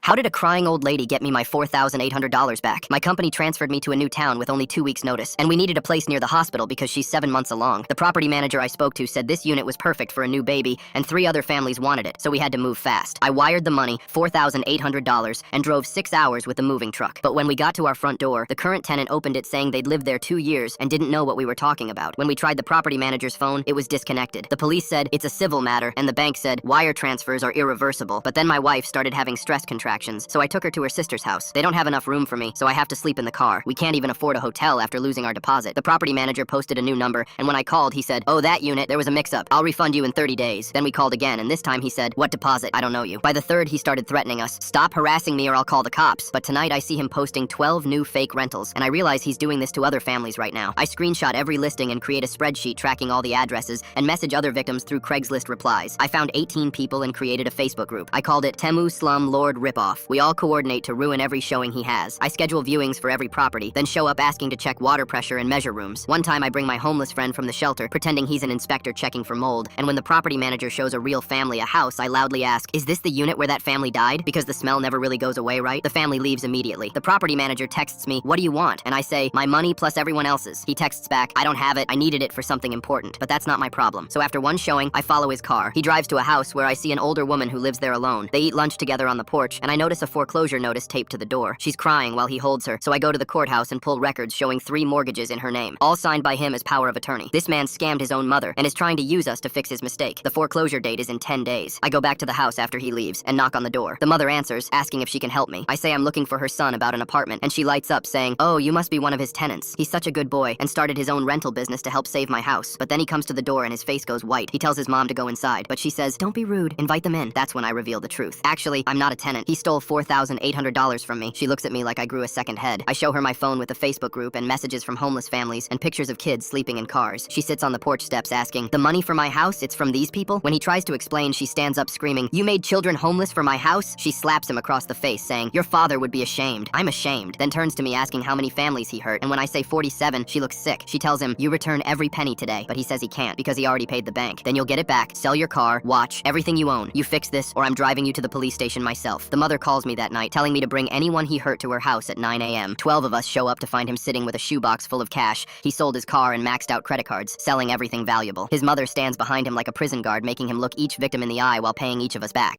How did a crying old lady get me my $4,800 back? My company transferred me to a new town with only 2 weeks' notice, and we needed a place near the hospital because she's 7 months along. The property manager I spoke to said this unit was perfect for a new baby, and 3 other families wanted it, so we had to move fast. I wired the money, $4,800, and drove 6 hours with the moving truck. But when we got to our front door, the current tenant opened it saying they'd lived there 2 years and didn't know what we were talking about. When we tried the property manager's phone, it was disconnected. The police said it's a civil matter, and the bank said wire transfers are irreversible. But then my wife started having stress contractions, so I took her to her sister's house. They don't have enough room for me, so I have to sleep in the car. We can't even afford a hotel after losing our deposit. The property manager posted a new number, and when I called, he said, "Oh, that unit, there was a mix-up. I'll refund you in 30 days. Then we called again, and this time he said, "What deposit? I don't know you." By the third, he started threatening us. "Stop harassing me or I'll call the cops." But tonight I see him posting 12 new fake rentals, and I realize he's doing this to other families right now. I screenshot every listing and create a spreadsheet tracking all the addresses and message other victims through Craigslist replies. I found 18 people and created a Facebook group. I called it Temu Slum Lord Ripoff. We all coordinate to ruin every showing he has. I schedule viewings for every property, then show up asking to check water pressure and measure rooms. One time I bring my homeless friend from the shelter, pretending he's an inspector checking for mold, and when the property manager shows a real family a house, I loudly ask, "Is this the unit where that family died?" Because the smell never really goes away, right? The family leaves immediately. The property manager texts me, "What do you want?" And I say, "My money plus everyone else's." He texts back, "I don't have it. I needed it for something important." But that's not my problem. So after one showing, I follow his car. He drives to a house where I see an older woman who lives there alone. They eat lunch together on the porch, and I notice a foreclosure notice taped to the door. She's crying while he holds her, so I go to the courthouse and pull records showing 3 mortgages in her name, all signed by him as power of attorney. This man scammed his own mother and is trying to use us to fix his mistake. The foreclosure date is in 10 days. I go back to the house after he leaves and knock on the door. The mother answers, asking if she can help me. I say I'm looking for her son about an apartment, and she lights up saying, "Oh, you must be one of his tenants. He's such a good boy and started his own rental business to help save my house." But then he comes to the door and his face goes white. He tells his mom to go inside, but she says, "Don't be rude, invite them in." That's when I reveal the truth. Actually, I'm not a tenant. He stole $4,800 from me. She looks at me like I grew a second head. I show her my phone with a Facebook group and messages from homeless families and pictures of kids sleeping in cars. She sits on the porch steps asking, "The money for my house, it's from these people?" When he tries to explain, she stands up screaming, "You made children homeless for my house?" She slaps him across the face saying, "Your father would be ashamed." I'm ashamed. Then turns to me asking how many families he hurt, and when I say 47, she looks sick. She tells him, "You return every penny today," but he says he can't because he already paid the bank. "Then you'll get it back, sell your car, watch, everything you own. You fix this or I'm driving you to the police station myself." The mother calls me that night telling me to bring anyone he hurt to her house at 9 a.m. 12 of us show up to find him sitting with a shoebox full of cash. He sold his car and maxed out credit cards, selling everything valuable. His mother stands behind him like a prison guard, making him look each victim in the eye while paying each of us back.